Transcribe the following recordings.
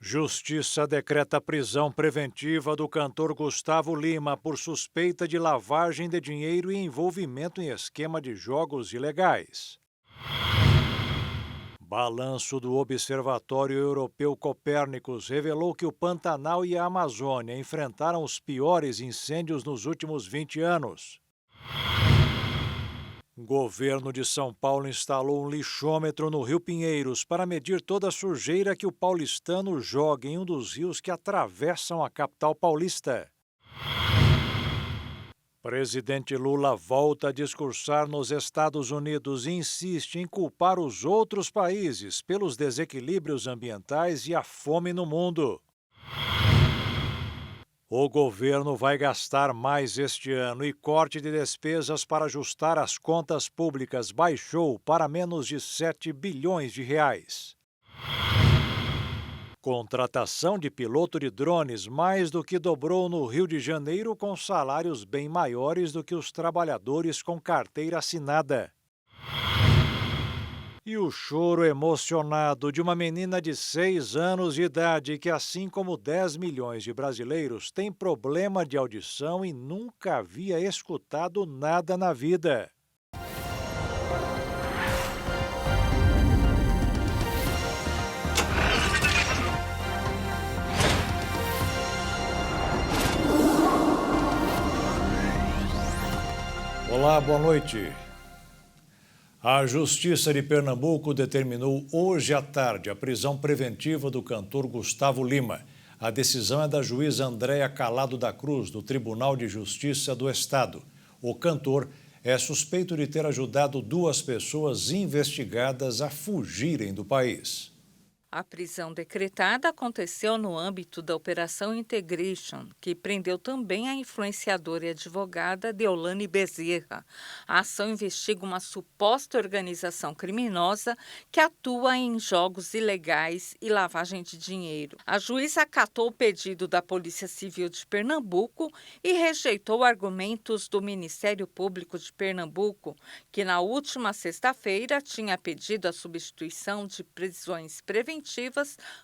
Justiça decreta prisão preventiva do cantor Gustavo Lima por suspeita de lavagem de dinheiro e envolvimento em esquema de jogos ilegais. Balanço do Observatório Europeu Copérnicos revelou que o Pantanal e a Amazônia enfrentaram os piores incêndios nos últimos 20 anos. O governo de São Paulo instalou um lixômetro no Rio Pinheiros para medir toda a sujeira que o paulistano joga em um dos rios que atravessam a capital paulista. Presidente Lula volta a discursar nos Estados Unidos e insiste em culpar os outros países pelos desequilíbrios ambientais e a fome no mundo. O governo vai gastar mais este ano e corte de despesas para ajustar as contas públicas baixou para menos de 7 bilhões de reais. Contratação de piloto de drones mais do que dobrou no Rio de Janeiro, com salários bem maiores do que os trabalhadores com carteira assinada. E o choro emocionado de uma menina de 6 anos de idade que, assim como 10 milhões de brasileiros, tem problema de audição e nunca havia escutado nada na vida. Olá, boa noite. A Justiça de Pernambuco determinou hoje à tarde a prisão preventiva do cantor Gustavo Lima. A decisão é da juíza Andréa Calado da Cruz, do Tribunal de Justiça do Estado. O cantor é suspeito de ter ajudado 2 pessoas investigadas a fugirem do país. A prisão decretada aconteceu no âmbito da Operação Integration, que prendeu também a influenciadora e advogada Deolane Bezerra. A ação investiga uma suposta organização criminosa que atua em jogos ilegais e lavagem de dinheiro. A juíza acatou o pedido da Polícia Civil de Pernambuco e rejeitou argumentos do Ministério Público de Pernambuco, que na última sexta-feira tinha pedido a substituição de prisões preventivas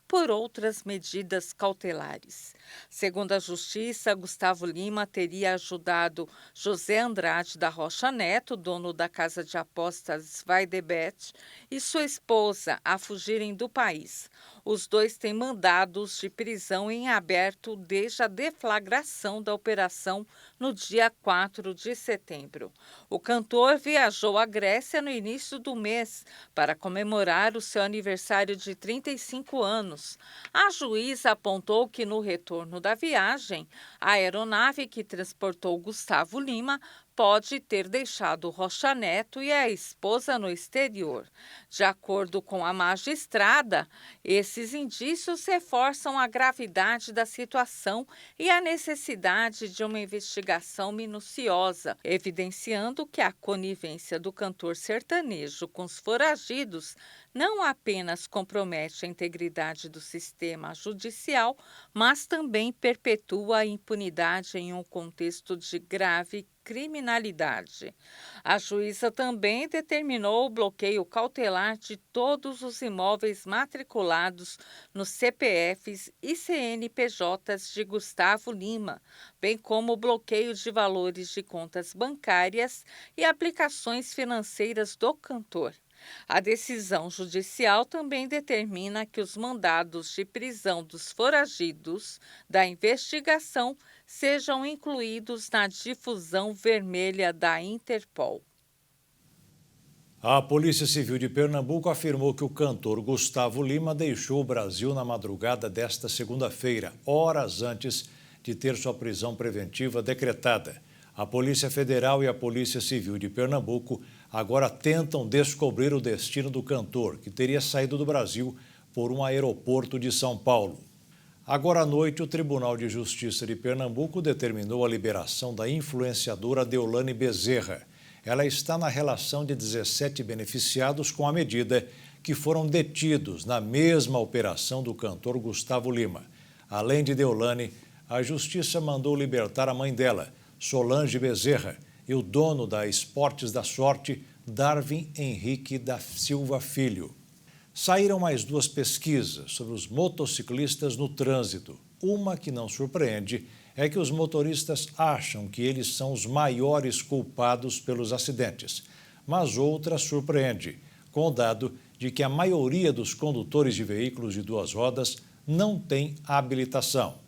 por outras medidas cautelares. Segundo a Justiça, Gustavo Lima teria ajudado José Andrade da Rocha Neto, dono da casa de apostas Vai de Bet, e sua esposa a fugirem do país. Os dois têm mandados de prisão em aberto desde a deflagração da operação no dia 4 de setembro. O cantor viajou à Grécia no início do mês para comemorar o seu aniversário de 35 anos. A juíza apontou que no retorno da viagem, a aeronave que transportou Gustavo Lima pode ter deixado Rocha Neto e a esposa no exterior. De acordo com a magistrada, esses indícios reforçam a gravidade da situação e a necessidade de uma investigação minuciosa, evidenciando que a conivência do cantor sertanejo com os foragidos não apenas compromete a integridade do sistema judicial, mas também perpetua a impunidade em um contexto de grave criminalidade. A juíza também determinou o bloqueio cautelar de todos os imóveis matriculados nos CPFs e CNPJs de Gustavo Lima, bem como o bloqueio de valores de contas bancárias e aplicações financeiras do cantor. A decisão judicial também determina que os mandados de prisão dos foragidos da investigação sejam incluídos na difusão vermelha da Interpol. A Polícia Civil de Pernambuco afirmou que o cantor Gustavo Lima deixou o Brasil na madrugada desta segunda-feira, horas antes de ter sua prisão preventiva decretada. A Polícia Federal e a Polícia Civil de Pernambuco agora tentam descobrir o destino do cantor, que teria saído do Brasil por um aeroporto de São Paulo. Agora à noite, o Tribunal de Justiça de Pernambuco determinou a liberação da influenciadora Deolane Bezerra. Ela está na relação de 17 beneficiados com a medida que foram detidos na mesma operação do cantor Gustavo Lima. Além de Deolane, a Justiça mandou libertar a mãe dela, Solange Bezerra, e o dono da Esportes da Sorte, Darwin Henrique da Silva Filho. Saíram mais duas pesquisas sobre os motociclistas no trânsito. Uma que não surpreende é que os motoristas acham que eles são os maiores culpados pelos acidentes. Mas outra surpreende, com o dado de que a maioria dos condutores de veículos de duas rodas não tem habilitação.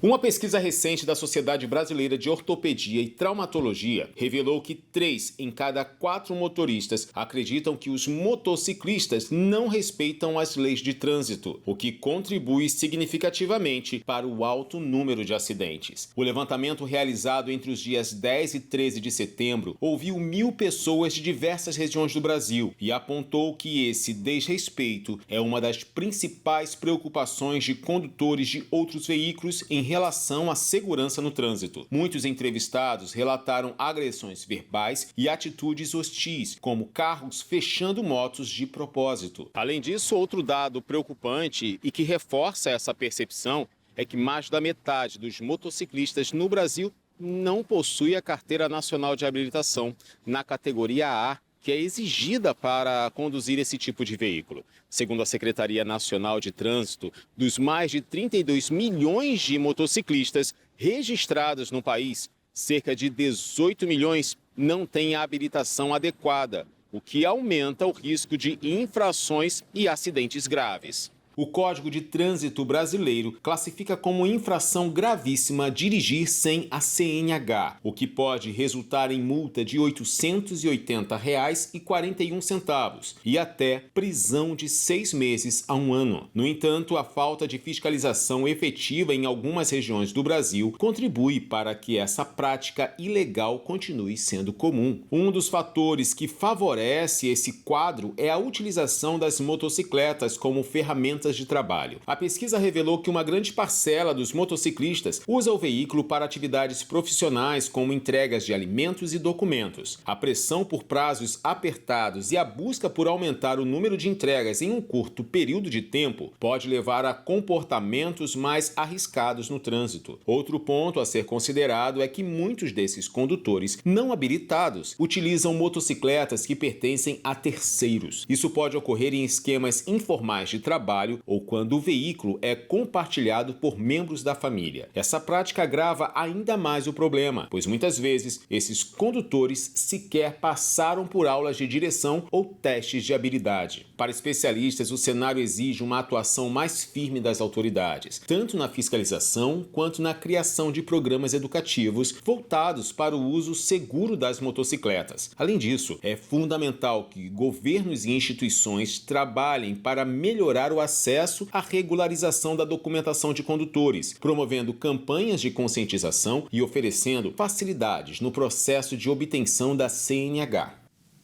Uma pesquisa recente da Sociedade Brasileira de Ortopedia e Traumatologia revelou que 3 em cada 4 motoristas acreditam que os motociclistas não respeitam as leis de trânsito, o que contribui significativamente para o alto número de acidentes. O levantamento realizado entre os dias 10 e 13 de setembro ouviu 1.000 pessoas de diversas regiões do Brasil e apontou que esse desrespeito é uma das principais preocupações de condutores de outros veículos em relação à segurança no trânsito. Muitos entrevistados relataram agressões verbais e atitudes hostis, como carros fechando motos de propósito. Além disso, outro dado preocupante e que reforça essa percepção é que mais da metade dos motociclistas no Brasil não possui a Carteira Nacional de Habilitação na categoria A, que é exigida para conduzir esse tipo de veículo. Segundo a Secretaria Nacional de Trânsito, dos mais de 32 milhões de motociclistas registrados no país, cerca de 18 milhões não têm a habilitação adequada, o que aumenta o risco de infrações e acidentes graves. O Código de Trânsito Brasileiro classifica como infração gravíssima dirigir sem a CNH, o que pode resultar em multa de R$ 880,41 e até prisão de 6 meses a 1 ano. No entanto, a falta de fiscalização efetiva em algumas regiões do Brasil contribui para que essa prática ilegal continue sendo comum. Um dos fatores que favorece esse quadro é a utilização das motocicletas como ferramenta de trabalho. A pesquisa revelou que uma grande parcela dos motociclistas usa o veículo para atividades profissionais como entregas de alimentos e documentos. A pressão por prazos apertados e a busca por aumentar o número de entregas em um curto período de tempo pode levar a comportamentos mais arriscados no trânsito. Outro ponto a ser considerado é que muitos desses condutores não habilitados utilizam motocicletas que pertencem a terceiros. Isso pode ocorrer em esquemas informais de trabalho ou quando o veículo é compartilhado por membros da família. Essa prática agrava ainda mais o problema, pois muitas vezes esses condutores sequer passaram por aulas de direção ou testes de habilidade. Para especialistas, o cenário exige uma atuação mais firme das autoridades, tanto na fiscalização quanto na criação de programas educativos voltados para o uso seguro das motocicletas. Além disso, é fundamental que governos e instituições trabalhem para melhorar o acesso à regularização da documentação de condutores, promovendo campanhas de conscientização e oferecendo facilidades no processo de obtenção da CNH.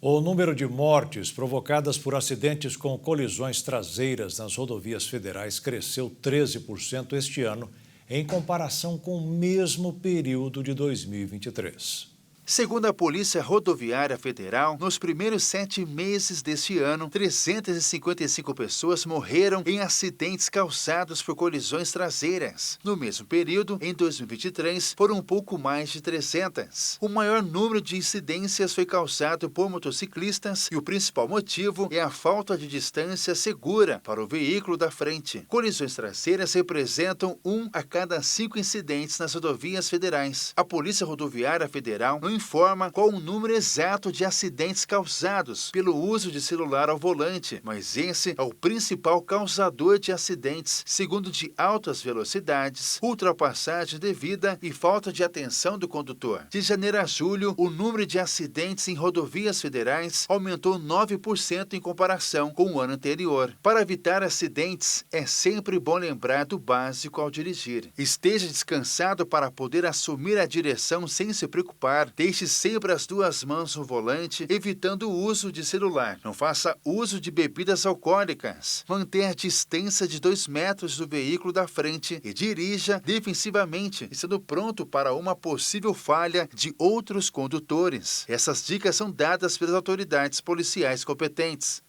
O número de mortes provocadas por acidentes com colisões traseiras nas rodovias federais cresceu 13% este ano, em comparação com o mesmo período de 2023. Segundo a Polícia Rodoviária Federal, nos primeiros 7 meses deste ano, 355 pessoas morreram em acidentes causados por colisões traseiras. No mesmo período, em 2023, foram um pouco mais de 300. O maior número de incidências foi causado por motociclistas e o principal motivo é a falta de distância segura para o veículo da frente. Colisões traseiras representam 1 a cada 5 incidentes nas rodovias federais. A Polícia Rodoviária Federal não informa qual o número exato de acidentes causados pelo uso de celular ao volante, mas esse é o principal causador de acidentes, segundo de altas velocidades, ultrapassagem devida e falta de atenção do condutor. De janeiro a julho, o número de acidentes em rodovias federais aumentou 9% em comparação com o ano anterior. Para evitar acidentes, é sempre bom lembrar do básico ao dirigir. Esteja descansado para poder assumir a direção sem se preocupar. Deixe sempre as 2 mãos no volante, evitando o uso de celular. Não faça uso de bebidas alcoólicas. Mantenha a distância de 2 metros do veículo da frente e dirija defensivamente, estando pronto para uma possível falha de outros condutores. Essas dicas são dadas pelas autoridades policiais competentes.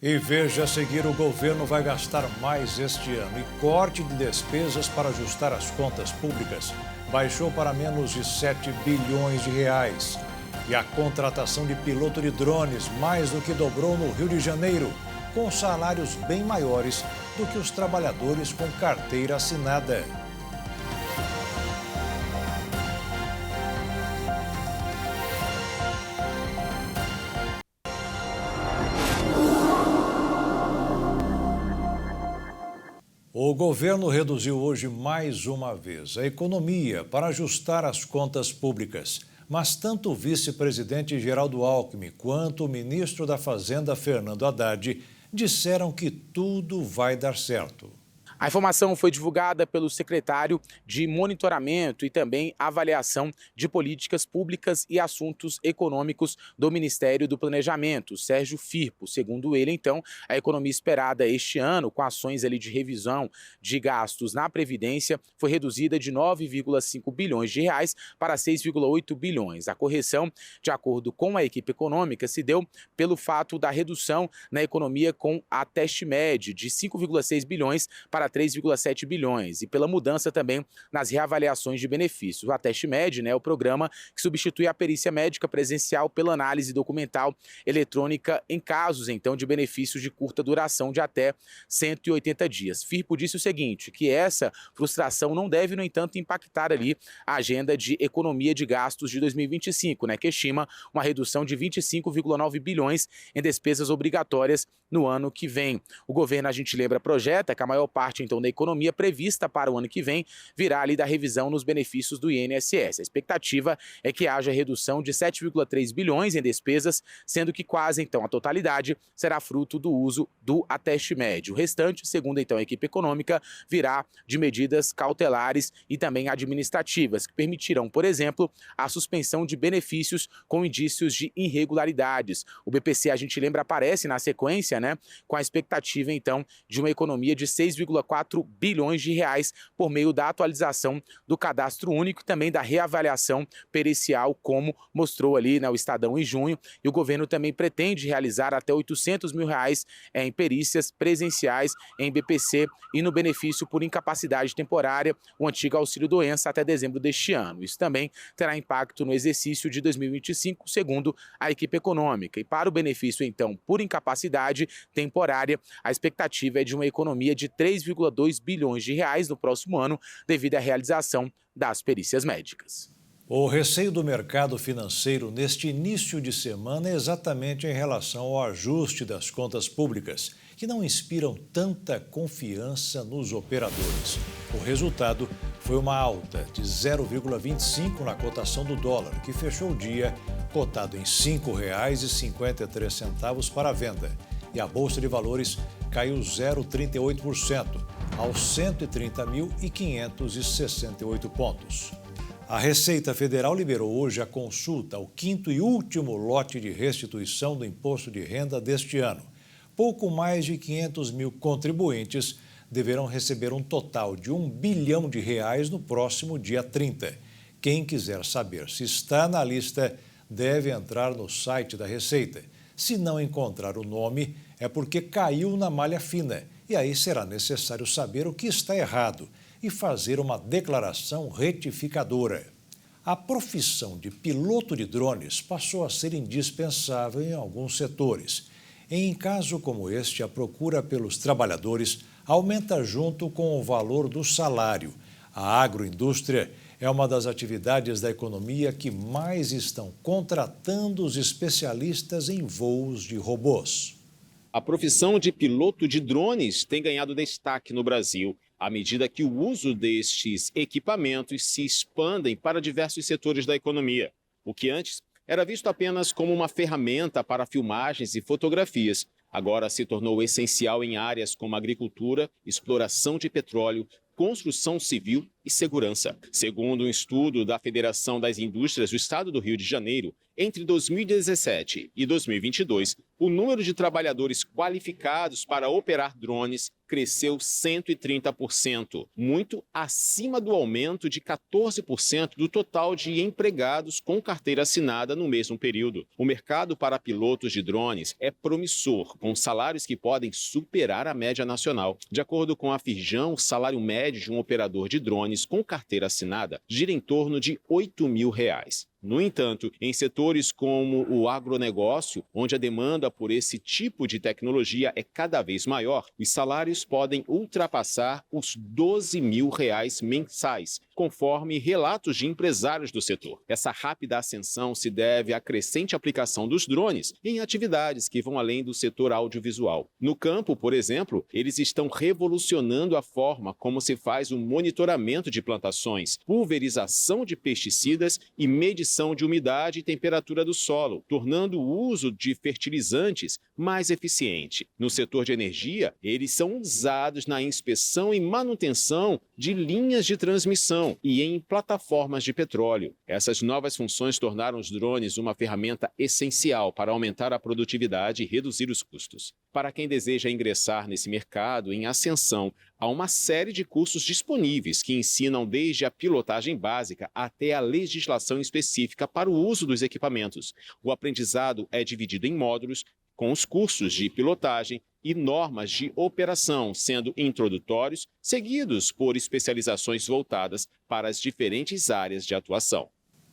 E veja a seguir, o governo vai gastar mais este ano e corte de despesas para ajustar as contas públicas baixou para menos de 7 bilhões de reais. E a contratação de piloto de drones mais do que dobrou no Rio de Janeiro, com salários bem maiores do que os trabalhadores com carteira assinada. O governo reduziu hoje mais uma vez a economia para ajustar as contas públicas. Mas tanto o vice-presidente Geraldo Alckmin quanto o ministro da Fazenda, Fernando Haddad, disseram que tudo vai dar certo. A informação foi divulgada pelo secretário de Monitoramento e também Avaliação de Políticas Públicas e Assuntos Econômicos do Ministério do Planejamento, Sérgio Firpo. Segundo ele, então, a economia esperada este ano, com ações ali de revisão de gastos na Previdência, foi reduzida de 9,5 bilhões de reais para 6,8 bilhões. A correção, de acordo com a equipe econômica, se deu pelo fato da redução na economia com a Testmed de 5,6 bilhões para 3,7 bilhões e pela mudança também nas reavaliações de benefícios. A Testmed, o programa que substitui a perícia médica presencial pela análise documental eletrônica em casos, então, de benefícios de curta duração de até 180 dias. Firpo disse o seguinte, que essa frustração não deve, no entanto, impactar ali a agenda de economia de gastos de 2025, que estima uma redução de 25,9 bilhões em despesas obrigatórias no ano que vem. O governo, a gente lembra, projeta que a maior parte, então, da economia prevista para o ano que vem virá ali da revisão nos benefícios do INSS. A expectativa é que haja redução de 7,3 bilhões em despesas, sendo que quase, então, a totalidade será fruto do uso do Atestmed. O restante, segundo, então, a equipe econômica, virá de medidas cautelares e também administrativas, que permitirão, por exemplo, a suspensão de benefícios com indícios de irregularidades. O BPC, a gente lembra, aparece na sequência, com a expectativa, então, de uma economia de 6,4 bilhões de reais por meio da atualização do cadastro único e também da reavaliação pericial, como mostrou ali o Estadão em junho. E o governo também pretende realizar até 800 mil reais em perícias presenciais em BPC e no benefício por incapacidade temporária, o antigo auxílio-doença, até dezembro deste ano. Isso também terá impacto no exercício de 2025, segundo a equipe econômica. E para o benefício, então, por incapacidade temporária, a expectativa é de uma economia de 3,2 bilhões de reais no próximo ano, devido à realização das perícias médicas. O receio do mercado financeiro neste início de semana é exatamente em relação ao ajuste das contas públicas, que não inspiram tanta confiança nos operadores. O resultado foi uma alta de 0,25 na cotação do dólar, que fechou o dia cotado em R$ 5,53 para a venda. E a Bolsa de Valores caiu 0,38%, aos 130.568 pontos. A Receita Federal liberou hoje a consulta ao quinto e último lote de restituição do imposto de renda deste ano. Pouco mais de 500 mil contribuintes deverão receber um total de R$ 1 bilhão no próximo dia 30. Quem quiser saber se está na lista deve entrar no site da Receita. Se não encontrar o nome, é porque caiu na malha fina. E aí será necessário saber o que está errado e fazer uma declaração retificadora. A profissão de piloto de drones passou a ser indispensável em alguns setores. Em caso como este, a procura pelos trabalhadores aumenta junto com o valor do salário. A agroindústria é uma das atividades da economia que mais estão contratando os especialistas em voos de robôs. A profissão de piloto de drones tem ganhado destaque no Brasil, à medida que o uso destes equipamentos se expandem para diversos setores da economia. O que antes era visto apenas como uma ferramenta para filmagens e fotografias, agora se tornou essencial em áreas como agricultura, exploração de petróleo, construção civil e segurança. Segundo um estudo da Federação das Indústrias do Estado do Rio de Janeiro, entre 2017 e 2022, o número de trabalhadores qualificados para operar drones cresceu 130%, muito acima do aumento de 14% do total de empregados com carteira assinada no mesmo período. O mercado para pilotos de drones é promissor, com salários que podem superar a média nacional. De acordo com a Firjan, o salário médio de um operador de drones com carteira assinada gira em torno de R$ 8 mil. No entanto, em setores como o agronegócio, onde a demanda por esse tipo de tecnologia é cada vez maior, os salários podem ultrapassar os R$12 mil mensais, conforme relatos de empresários do setor. Essa rápida ascensão se deve à crescente aplicação dos drones em atividades que vão além do setor audiovisual. No campo, por exemplo, eles estão revolucionando a forma como se faz o monitoramento de plantações, pulverização de pesticidas e medição de umidade e temperatura do solo, tornando o uso de fertilizantes mais eficiente. No setor de energia, eles são usados na inspeção e manutenção de linhas de transmissão e em plataformas de petróleo. Essas novas funções tornaram os drones uma ferramenta essencial para aumentar a produtividade e reduzir os custos. Para quem deseja ingressar nesse mercado em ascensão, há uma série de cursos disponíveis que ensinam desde a pilotagem básica até a legislação específica para o uso dos equipamentos. O aprendizado é dividido em módulos, com os cursos de pilotagem e normas de operação sendo introdutórios, seguidos por especializações voltadas para as diferentes áreas de atuação.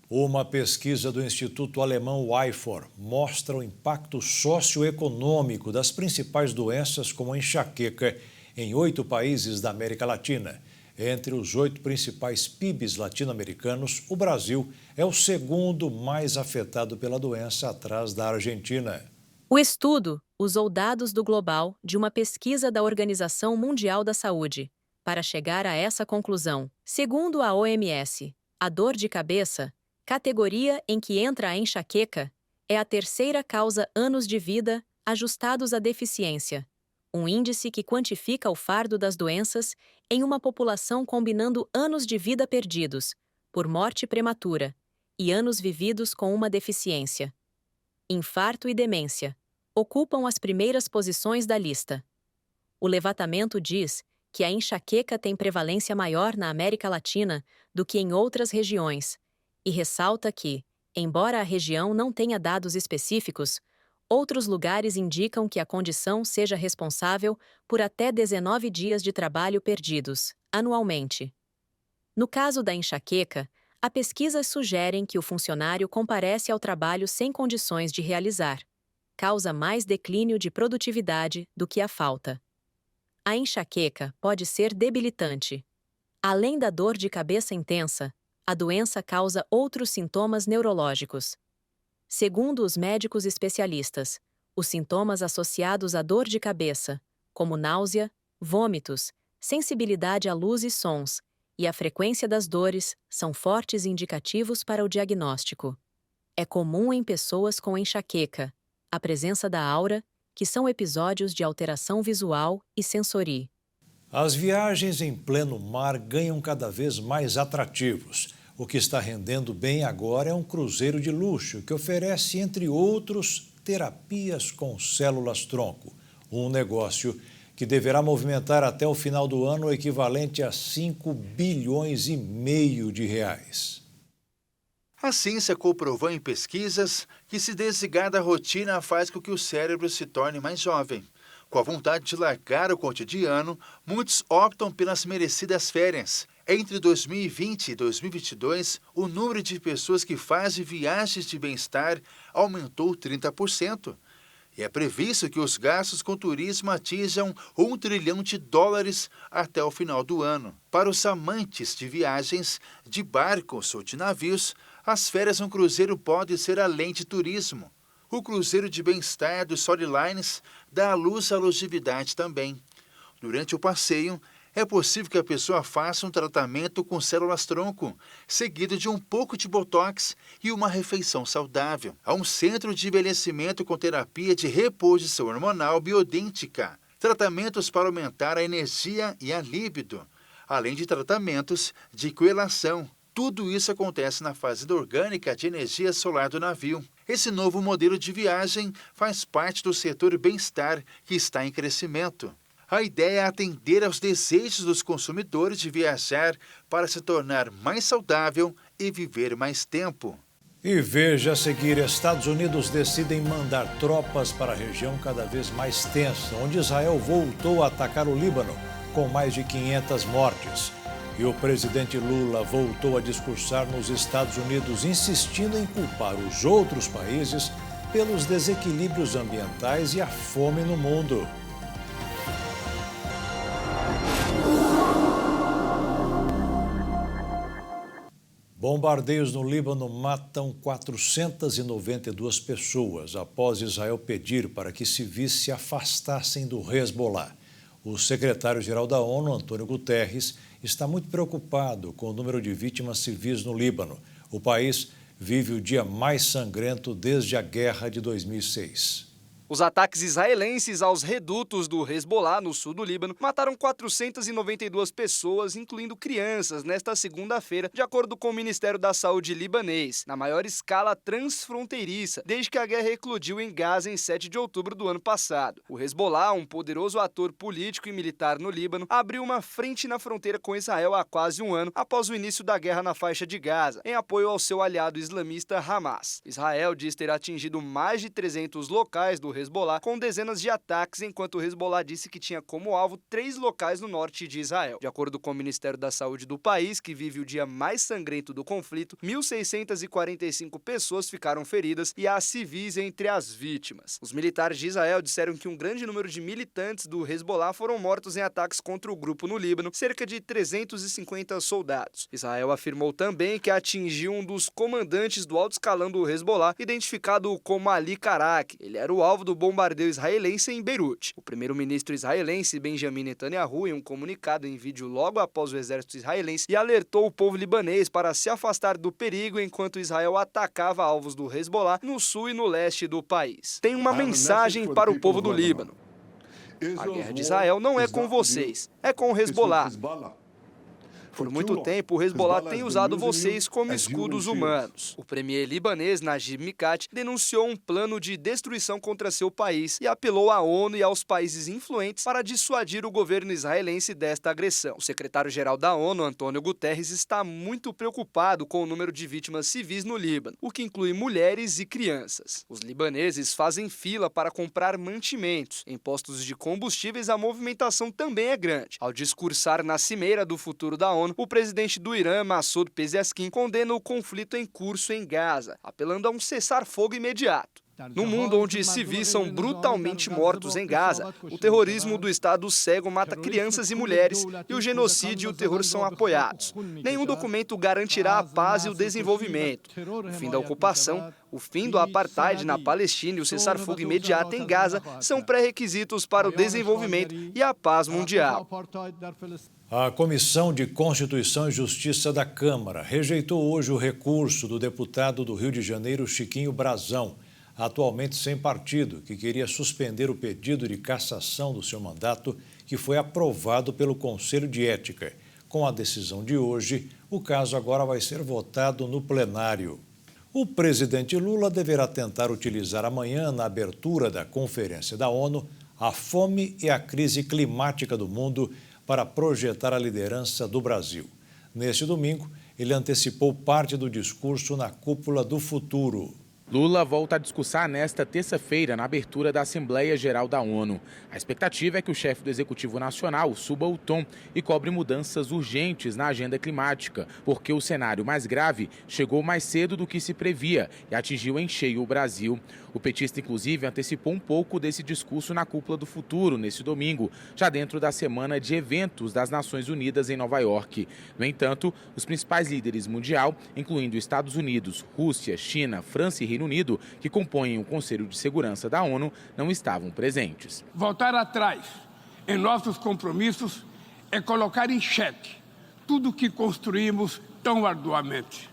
Uma pesquisa do Instituto Alemão WIFOR mostra o impacto socioeconômico das principais doenças como a enxaqueca em 8 países da América Latina. Entre os 8 principais PIBs latino-americanos, o Brasil é o segundo mais afetado pela doença, atrás da Argentina. O estudo usou dados do Global de uma pesquisa da Organização Mundial da Saúde para chegar a essa conclusão. Segundo a OMS, a dor de cabeça, categoria em que entra a enxaqueca, é a terceira causa anos de vida ajustados à deficiência, um índice que quantifica o fardo das doenças em uma população combinando anos de vida perdidos por morte prematura e anos vividos com uma deficiência. Infarto e demência ocupam as primeiras posições da lista. O levantamento diz que a enxaqueca tem prevalência maior na América Latina do que em outras regiões e ressalta que, embora a região não tenha dados específicos, outros lugares indicam que a condição seja responsável por até 19 dias de trabalho perdidos, anualmente. No caso da enxaqueca, a pesquisas sugerem que o funcionário comparece ao trabalho sem condições de realizar, causa mais declínio de produtividade do que a falta. A enxaqueca pode ser debilitante. Além da dor de cabeça intensa, a doença causa outros sintomas neurológicos. Segundo os médicos especialistas, os sintomas associados à dor de cabeça, como náusea, vômitos, sensibilidade a luz e sons, e a frequência das dores, são fortes indicativos para o diagnóstico. É comum em pessoas com enxaqueca a presença da aura, que são episódios de alteração visual e sensori. As viagens em pleno mar ganham cada vez mais atrativos. O que está rendendo bem agora é um cruzeiro de luxo que oferece, entre outros, terapias com células-tronco. Um negócio que deverá movimentar até o final do ano o equivalente a 5,5 bilhões de reais. A ciência comprovou em pesquisas que se desligar da rotina faz com que o cérebro se torne mais jovem. Com a vontade de largar o cotidiano, muitos optam pelas merecidas férias. Entre 2020 e 2022, o número de pessoas que fazem viagens de bem-estar aumentou 30%. E é previsto que os gastos com turismo atinjam US$1 trilhão até o final do ano. Para os amantes de viagens, de barcos ou de navios, as férias no cruzeiro podem ser além de turismo. O cruzeiro de bem-estar dos Storylines dá à luz à longevidade também. Durante o passeio, é possível que a pessoa faça um tratamento com células-tronco, seguido de um pouco de botox e uma refeição saudável. Há um centro de envelhecimento com terapia de reposição hormonal bioidêntica, tratamentos para aumentar a energia e a líbido, além de tratamentos de coelação. Tudo isso acontece na fazenda orgânica de energia solar do navio. Esse novo modelo de viagem faz parte do setor bem-estar, que está em crescimento. A ideia é atender aos desejos dos consumidores de viajar para se tornar mais saudável e viver mais tempo. E veja a seguir, Estados Unidos decidem mandar tropas para a região cada vez mais tensa, onde Israel voltou a atacar o Líbano, com mais de 500 mortes. E o presidente Lula voltou a discursar nos Estados Unidos, insistindo em culpar os outros países pelos desequilíbrios ambientais e a fome no mundo. Bombardeios no Líbano matam 492 pessoas após Israel pedir para que civis se afastassem do Hezbollah. O secretário-geral da ONU, Antônio Guterres, está muito preocupado com o número de vítimas civis no Líbano. O país vive o dia mais sangrento desde a guerra de 2006. Os ataques israelenses aos redutos do Hezbollah, no sul do Líbano, mataram 492 pessoas, incluindo crianças, nesta segunda-feira, de acordo com o Ministério da Saúde libanês, na maior escala transfronteiriça, desde que a guerra eclodiu em Gaza em 7 de outubro do ano passado. O Hezbollah, um poderoso ator político e militar no Líbano, abriu uma frente na fronteira com Israel há quase um ano, após o início da guerra na faixa de Gaza, em apoio ao seu aliado islamista Hamas. Israel diz ter atingido mais de 300 locais do Hezbollah, com dezenas de ataques, enquanto o Hezbollah disse que tinha como alvo 3 locais no norte de Israel. De acordo com o Ministério da Saúde do país, que vive o dia mais sangrento do conflito, 1.645 pessoas ficaram feridas e há civis entre as vítimas. Os militares de Israel disseram que um grande número de militantes do Hezbollah foram mortos em ataques contra o grupo no Líbano, cerca de 350 soldados. Israel afirmou também que atingiu um dos comandantes do alto escalão do Hezbollah, identificado como Ali Karak. Ele era o alvo do bombardeio israelense em Beirute. O primeiro-ministro israelense Benjamin Netanyahu, em um comunicado em vídeo logo após o exército israelense, alertou o povo libanês para se afastar do perigo enquanto Israel atacava alvos do Hezbollah no sul e no leste do país. Tem uma mensagem para o povo do Líbano. A guerra de Israel não é com vocês, é com o Hezbollah. Por muito tempo, o Hezbollah tem usado vocês como escudos humanos. O premier libanês Najib Mikati denunciou um plano de destruição contra seu país e apelou à ONU e aos países influentes para dissuadir o governo israelense desta agressão. O secretário-geral da ONU, Antônio Guterres, está muito preocupado com o número de vítimas civis no Líbano, o que inclui mulheres e crianças. Os libaneses fazem fila para comprar mantimentos. Em postos de combustíveis, a movimentação também é grande. Ao discursar na cimeira do futuro da ONU, o presidente do Irã, Massoud Pezeshkian, condena o conflito em curso em Gaza, apelando a um cessar-fogo imediato. No mundo onde civis são brutalmente mortos em Gaza, o terrorismo do Estado cego mata crianças e mulheres e o genocídio e o terror são apoiados. Nenhum documento garantirá a paz e o desenvolvimento. O fim da ocupação, o fim do apartheid na Palestina e o cessar-fogo imediato em Gaza são pré-requisitos para o desenvolvimento e a paz mundial. A Comissão de Constituição e Justiça da Câmara rejeitou hoje o recurso do deputado do Rio de Janeiro, Chiquinho Brazão, atualmente sem partido, que queria suspender o pedido de cassação do seu mandato, que foi aprovado pelo Conselho de Ética. Com a decisão de hoje, o caso agora vai ser votado no plenário. O presidente Lula deverá tentar utilizar amanhã, na abertura da Conferência da ONU, a fome e a crise climática do mundo para projetar a liderança do Brasil. Neste domingo, ele antecipou parte do discurso na Cúpula do Futuro. Lula volta a discursar nesta terça-feira na abertura da Assembleia Geral da ONU. A expectativa é que o chefe do Executivo Nacional suba o tom e cobre mudanças urgentes na agenda climática, porque o cenário mais grave chegou mais cedo do que se previa e atingiu em cheio o Brasil. O petista, inclusive, antecipou um pouco desse discurso na Cúpula do Futuro, neste domingo, já dentro da semana de eventos das Nações Unidas em Nova York. No entanto, os principais líderes mundial, incluindo Estados Unidos, Rússia, China, França e Reino Unido, que compõem o Conselho de Segurança da ONU, não estavam presentes. Voltar atrás em nossos compromissos é colocar em xeque tudo o que construímos tão arduamente.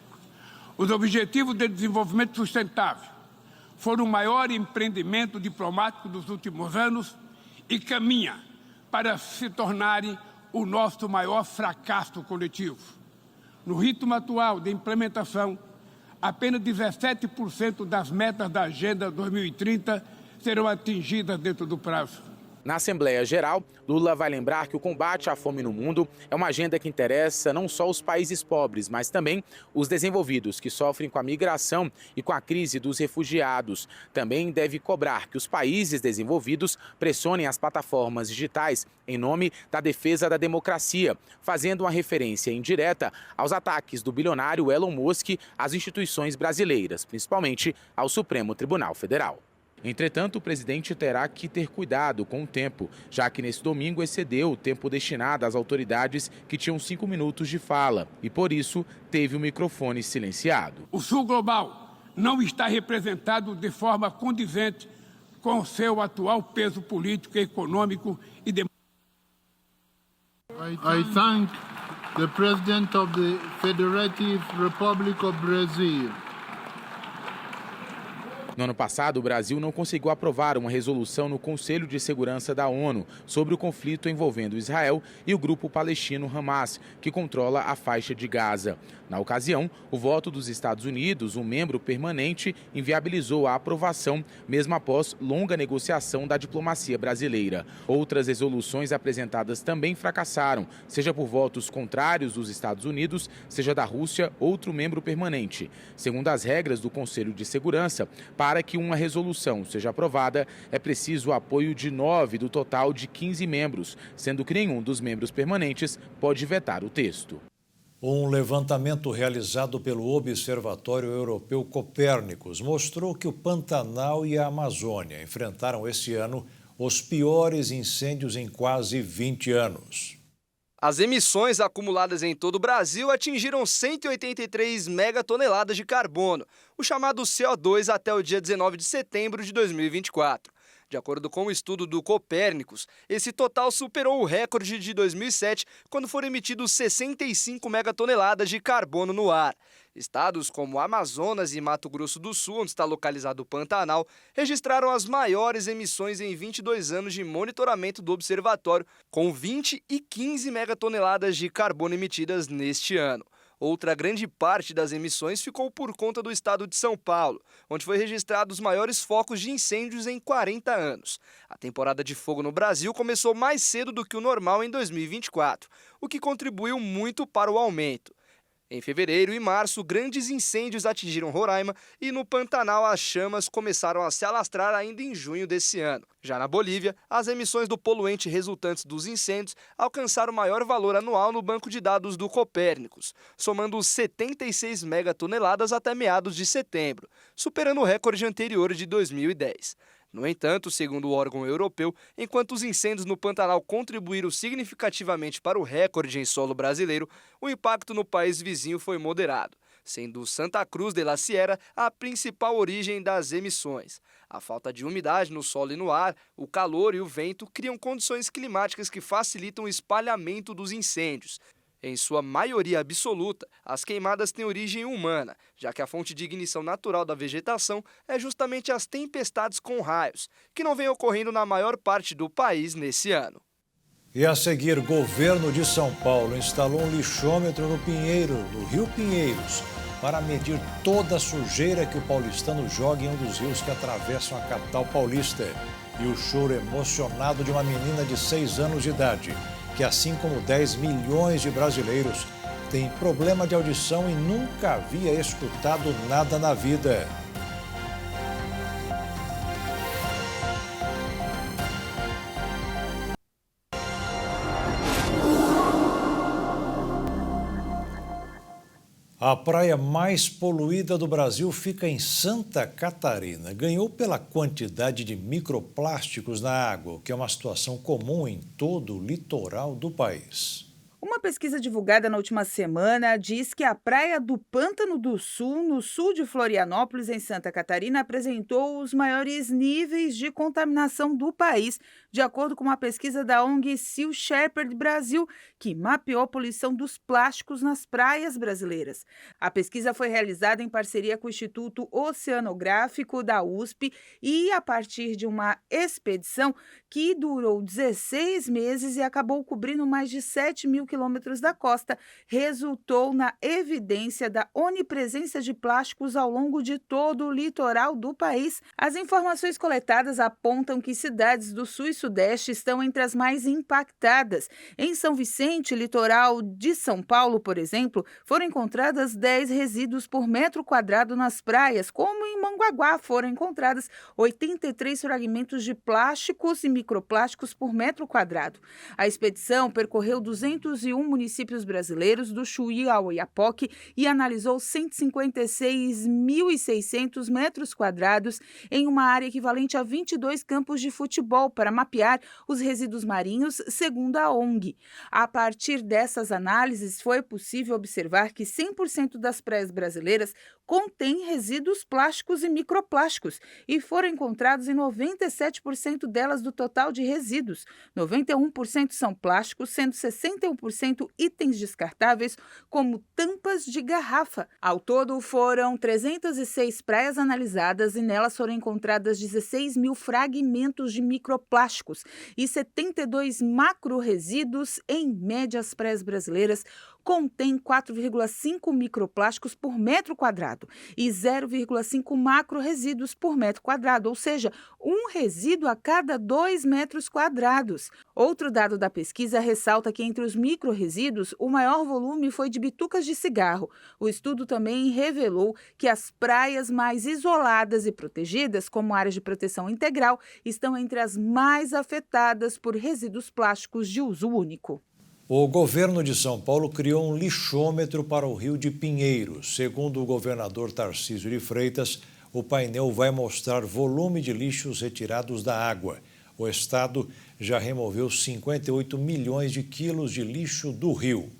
Os Objetivos de Desenvolvimento Sustentável foram o maior empreendimento diplomático dos últimos anos e caminha para se tornarem o nosso maior fracasso coletivo. No ritmo atual de implementação, apenas 17% das metas da Agenda 2030 serão atingidas dentro do prazo. Na Assembleia Geral, Lula vai lembrar que o combate à fome no mundo é uma agenda que interessa não só os países pobres, mas também os desenvolvidos, que sofrem com a migração e com a crise dos refugiados. Também deve cobrar que os países desenvolvidos pressionem as plataformas digitais em nome da defesa da democracia, fazendo uma referência indireta aos ataques do bilionário Elon Musk às instituições brasileiras, principalmente ao Supremo Tribunal Federal. Entretanto, o presidente terá que ter cuidado com o tempo, já que nesse domingo excedeu o tempo destinado às autoridades que tinham 5 minutos de fala e, por isso, teve o microfone silenciado. O Sul Global não está representado de forma condizente com o seu atual peso político, econômico e democrático. I thank the President of the Federative Republic of Brazil. No ano passado, o Brasil não conseguiu aprovar uma resolução no Conselho de Segurança da ONU sobre o conflito envolvendo Israel e o grupo palestino Hamas, que controla a faixa de Gaza. Na ocasião, o voto dos Estados Unidos, um membro permanente, inviabilizou a aprovação, mesmo após longa negociação da diplomacia brasileira. Outras resoluções apresentadas também fracassaram, seja por votos contrários dos Estados Unidos, seja da Rússia, outro membro permanente. Segundo as regras do Conselho de Segurança, para que uma resolução seja aprovada, é preciso o apoio de 9 do total de 15 membros, sendo que nenhum dos membros permanentes pode vetar o texto. Um levantamento realizado pelo Observatório Europeu Copérnicos mostrou que o Pantanal e a Amazônia enfrentaram esse ano os piores incêndios em quase 20 anos. As emissões acumuladas em todo o Brasil atingiram 183 megatoneladas de carbono, o chamado CO2, até o dia 19 de setembro de 2024. De acordo com o estudo do Copérnicos, esse total superou o recorde de 2007, quando foram emitidos 65 megatoneladas de carbono no ar. Estados como Amazonas e Mato Grosso do Sul, onde está localizado o Pantanal, registraram as maiores emissões em 22 anos de monitoramento do observatório, com 20 e 15 megatoneladas de carbono emitidas neste ano. Outra grande parte das emissões ficou por conta do estado de São Paulo, onde foi registrado os maiores focos de incêndios em 40 anos. A temporada de fogo no Brasil começou mais cedo do que o normal em 2024, o que contribuiu muito para o aumento. Em fevereiro e março, grandes incêndios atingiram Roraima e no Pantanal as chamas começaram a se alastrar ainda em junho desse ano. Já na Bolívia, as emissões do poluente resultantes dos incêndios alcançaram o maior valor anual no banco de dados do Copérnicos, somando 76 megatoneladas até meados de setembro, superando o recorde anterior de 2010. No entanto, segundo o órgão europeu, enquanto os incêndios no Pantanal contribuíram significativamente para o recorde em solo brasileiro, o impacto no país vizinho foi moderado, sendo Santa Cruz de la Sierra a principal origem das emissões. A falta de umidade no solo e no ar, o calor e o vento criam condições climáticas que facilitam o espalhamento dos incêndios. Em sua maioria absoluta, as queimadas têm origem humana, já que a fonte de ignição natural da vegetação é justamente as tempestades com raios, que não vem ocorrendo na maior parte do país nesse ano. E a seguir, governo de São Paulo instalou um lixômetro no Pinheiro, no Rio Pinheiros, para medir toda a sujeira que o paulistano joga em um dos rios que atravessam a capital paulista. E o choro emocionado de uma menina de 6 anos de idade, que, assim como 10 milhões de brasileiros, tem problema de audição e nunca havia escutado nada na vida. A praia mais poluída do Brasil fica em Santa Catarina. Ganhou pela quantidade de microplásticos na água, o que é uma situação comum em todo o litoral do país. Uma pesquisa divulgada na última semana diz que a praia do Pântano do Sul, no sul de Florianópolis, em Santa Catarina, apresentou os maiores níveis de contaminação do país, de acordo com uma pesquisa da ONG Sea Shepherd Brasil, que mapeou a poluição dos plásticos nas praias brasileiras. A pesquisa foi realizada em parceria com o Instituto Oceanográfico da USP e a partir de uma expedição que durou 16 meses e acabou cobrindo mais de 7 mil quilômetros da costa resultou na evidência da onipresença de plásticos ao longo de todo o litoral do país. As informações coletadas apontam que cidades do sul e sudeste estão entre as mais impactadas. Em São Vicente, litoral de São Paulo, por exemplo, foram encontradas 10 resíduos por metro quadrado nas praias, como em Mongaguá foram encontradas 83 fragmentos de plásticos e microplásticos por metro quadrado. A expedição percorreu 201 municípios brasileiros do Chuí ao Oiapoque e analisou 156.600 metros quadrados em uma área equivalente a 22 campos de futebol para mapear os resíduos marinhos, segundo a ONG. A partir dessas análises, foi possível observar que 100% das praias brasileiras contêm resíduos plásticos e microplásticos e foram encontrados em 97% delas do total de resíduos. 91% são plásticos, sendo 61% itens descartáveis, como tampas de garrafa. Ao todo, foram 306 praias analisadas e nelas foram encontradas 16 mil fragmentos de microplásticos e 72 macro-resíduos. Em média, as praias brasileiras contém 4,5 microplásticos por metro quadrado e 0,5 macro-resíduos por metro quadrado, ou seja, um resíduo a cada 2 metros quadrados. Outro dado da pesquisa ressalta que entre os micro-resíduos, o maior volume foi de bitucas de cigarro. O estudo também revelou que as praias mais isoladas e protegidas, como áreas de proteção integral, estão entre as mais afetadas por resíduos plásticos de uso único. O governo de São Paulo criou um lixômetro para o Rio de Pinheiros. Segundo o governador Tarcísio de Freitas, o painel vai mostrar volume de lixos retirados da água. O estado já removeu 58 milhões de quilos de lixo do rio.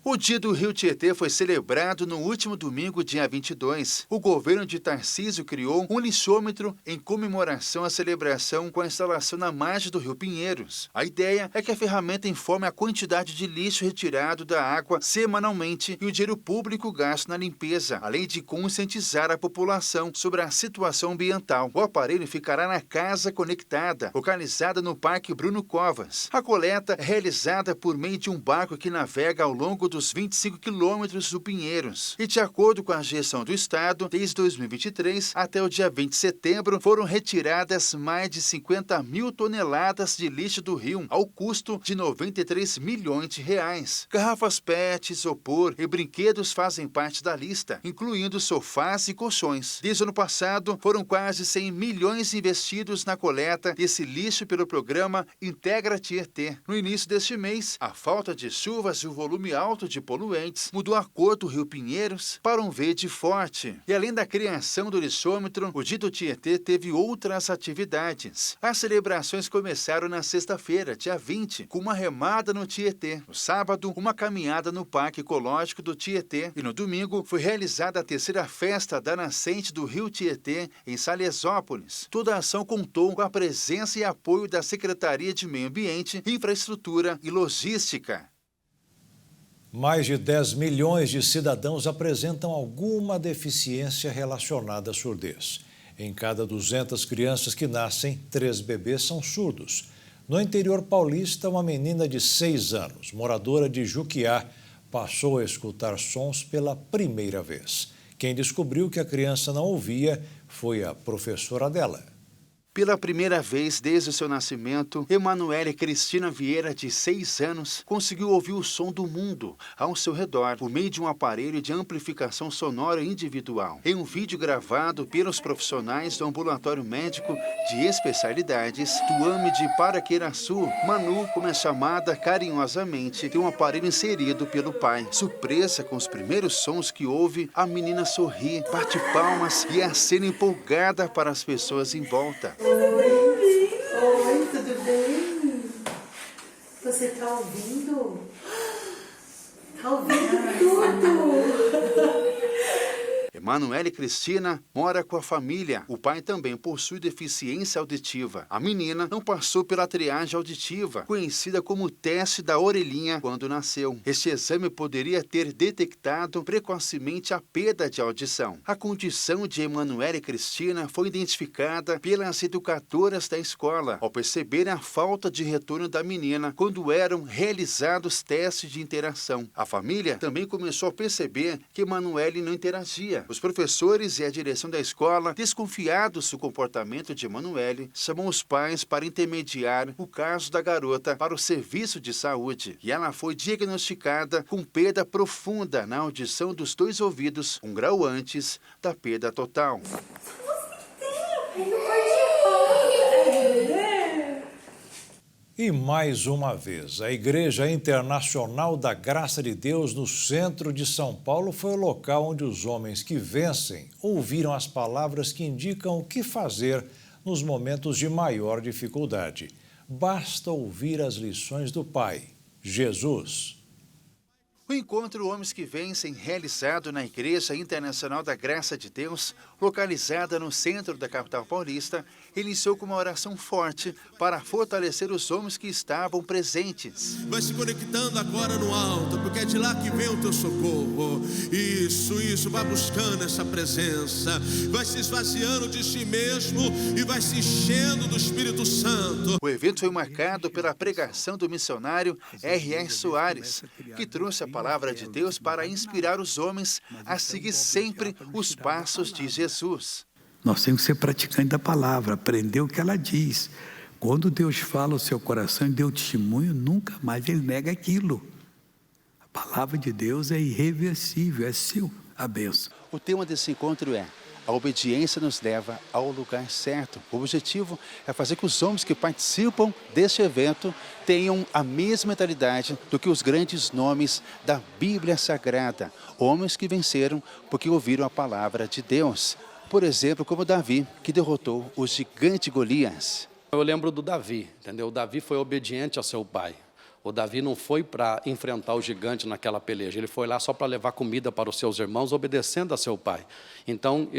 O Dia do Rio Tietê foi celebrado no último domingo, dia 22. O governo de Tarcísio criou um lixômetro em comemoração à celebração com a instalação na margem do Rio Pinheiros. A ideia é que a ferramenta informe a quantidade de lixo retirado da água semanalmente e o dinheiro público gasto na limpeza, além de conscientizar a população sobre a situação ambiental. O aparelho ficará na Casa Conectada, localizada no Parque Bruno Covas. A coleta é realizada por meio de um barco que navega ao longo dos 25 quilômetros do Pinheiros. E de acordo com a gestão do estado, desde 2023 até o dia 20 de setembro, foram retiradas mais de 50 mil toneladas de lixo do rio, ao custo de 93 milhões de reais. Garrafas PET, isopor e brinquedos fazem parte da lista, incluindo sofás e colchões. Desde o ano passado, foram quase 100 milhões investidos na coleta desse lixo pelo programa Integra Tietê. No início deste mês, a falta de chuvas e o volume alto de poluentes mudou a cor do Rio Pinheiros para um verde forte. E além da criação do lixômetro, o Dia do Tietê teve outras atividades. As celebrações começaram na sexta-feira, dia 20, com uma remada no Tietê. No sábado, uma caminhada no Parque Ecológico do Tietê. E no domingo, foi realizada a terceira festa da nascente do Rio Tietê, em Salesópolis. Toda a ação contou com a presença e apoio da Secretaria de Meio Ambiente, Infraestrutura e Logística. Mais de 10 milhões de cidadãos apresentam alguma deficiência relacionada à surdez. Em cada 200 crianças que nascem, 3 bebês são surdos. No interior paulista, uma menina de 6 anos, moradora de Juquiá, passou a escutar sons pela primeira vez. Quem descobriu que a criança não ouvia foi a professora dela. Pela primeira vez desde o seu nascimento, Emanuele Cristina Vieira, de 6 anos, conseguiu ouvir o som do mundo ao seu redor por meio de um aparelho de amplificação sonora individual. Em um vídeo gravado pelos profissionais do Ambulatório Médico de Especialidades do AME de Paraqueiraçu, Manu, como é chamada carinhosamente, tem um aparelho inserido pelo pai. Surpresa com os primeiros sons que ouve, a menina sorri, bate palmas e acena empolgada para as pessoas em volta. Oi, tudo bem? Você tá ouvindo? Tá ouvindo tudo! Manuele Cristina mora com a família. O pai também possui deficiência auditiva. A menina não passou pela triagem auditiva, conhecida como teste da orelhinha, quando nasceu. Este exame poderia ter detectado precocemente a perda de audição. A condição de Emanuele Cristina foi identificada pelas educadoras da escola, ao perceberem a falta de retorno da menina quando eram realizados testes de interação. A família também começou a perceber que Emanuele não interagia. Os professores e a direção da escola, desconfiados do comportamento de Emanuele, chamam os pais para intermediar o caso da garota para o serviço de saúde. E ela foi diagnosticada com perda profunda na audição dos 2 ouvidos, 1 grau antes da perda total. E mais uma vez, a Igreja Internacional da Graça de Deus no centro de São Paulo foi o local onde os homens que vencem ouviram as palavras que indicam o que fazer nos momentos de maior dificuldade. Basta ouvir as lições do Pai, Jesus. O encontro Homens que Vencem, realizado na Igreja Internacional da Graça de Deus, localizada no centro da capital paulista, iniciou com uma oração forte para fortalecer os homens que estavam presentes. Vai se conectando agora no alto, porque é de lá que vem o teu socorro. Isso, vai buscando essa presença, vai se esvaziando de si mesmo e vai se enchendo do Espírito Santo. O evento foi marcado pela pregação do missionário R.R. Soares, que trouxe a palavra de Deus para inspirar os homens a seguir sempre os passos de Jesus. Nós temos que ser praticantes da palavra, aprender o que ela diz. Quando Deus fala ao seu coração e deu testemunho, nunca mais ele nega aquilo. A palavra de Deus é irreversível, é seu, a bênção. O tema desse encontro é: a obediência nos leva ao lugar certo. O objetivo é fazer que os homens que participam deste evento tenham a mesma mentalidade do que os grandes nomes da Bíblia Sagrada. Homens que venceram porque ouviram a palavra de Deus. Por exemplo, como Davi, que derrotou o gigante Golias. Eu lembro do Davi, entendeu? O Davi foi obediente ao seu pai. O Davi não foi para enfrentar o gigante naquela peleja, ele foi lá só para levar comida para os seus irmãos, obedecendo a seu pai. Então,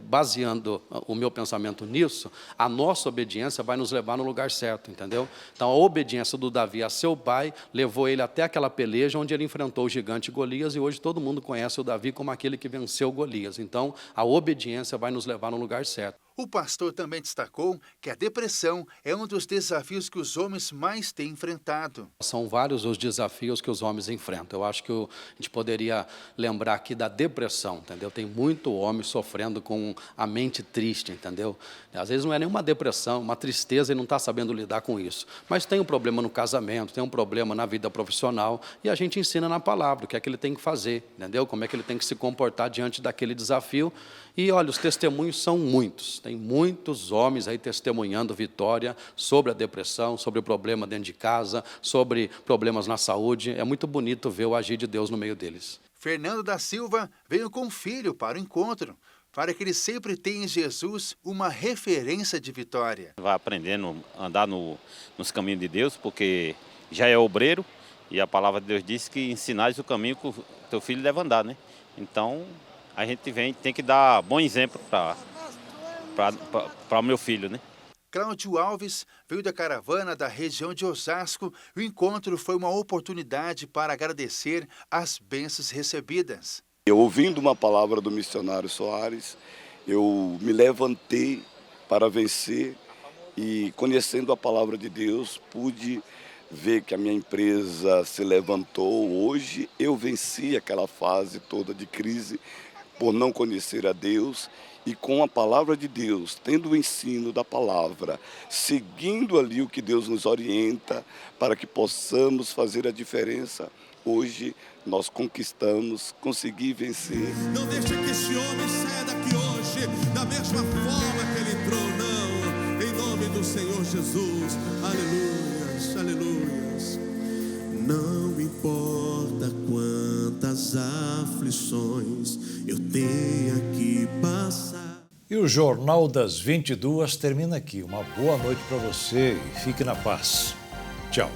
baseando o meu pensamento nisso, a nossa obediência vai nos levar no lugar certo, entendeu? Então, a obediência do Davi a seu pai levou ele até aquela peleja onde ele enfrentou o gigante Golias, e hoje todo mundo conhece o Davi como aquele que venceu Golias. Então, a obediência vai nos levar no lugar certo. O pastor também destacou que a depressão é um dos desafios que os homens mais têm enfrentado. São vários os desafios que os homens enfrentam. Eu acho que a gente poderia lembrar aqui da depressão, entendeu? Tem muito homem sofrendo com a mente triste, entendeu? Às vezes não é nenhuma depressão, uma tristeza e não está sabendo lidar com isso. Mas tem um problema no casamento, tem um problema na vida profissional, e a gente ensina na palavra o que é que ele tem que fazer, entendeu? Como é que ele tem que se comportar diante daquele desafio. E olha, os testemunhos são muitos. Tem muitos homens aí testemunhando vitória sobre a depressão, sobre o problema dentro de casa, sobre problemas na saúde. É muito bonito ver o agir de Deus no meio deles. Fernando da Silva veio com o filho para o encontro, para que ele sempre tenha em Jesus uma referência de vitória. Vai aprendendo a andar nos caminhos de Deus, porque já é obreiro, e a palavra de Deus diz que ensinais o caminho que o teu filho deve andar, né? Então, a gente tem que dar bom exemplo para o meu filho, né? Cláudio Alves veio da caravana da região de Osasco. O encontro foi uma oportunidade para agradecer as bênçãos recebidas. Eu, ouvindo uma palavra do missionário Soares, eu me levantei para vencer e, conhecendo a palavra de Deus, pude ver que a minha empresa se levantou. Hoje eu venci aquela fase toda de crise por não conhecer a Deus, e com a palavra de Deus, tendo o ensino da palavra, seguindo ali o que Deus nos orienta para que possamos fazer a diferença, hoje nós consegui vencer. Não deixa que esse homem saia daqui hoje da mesma forma que ele entrou, não. Em nome do Senhor Jesus. Aleluias, aleluias. Não importa quantas aflições eu tenha que passar. E o Jornal das 22 termina aqui. Uma boa noite para você e fique na paz. Tchau.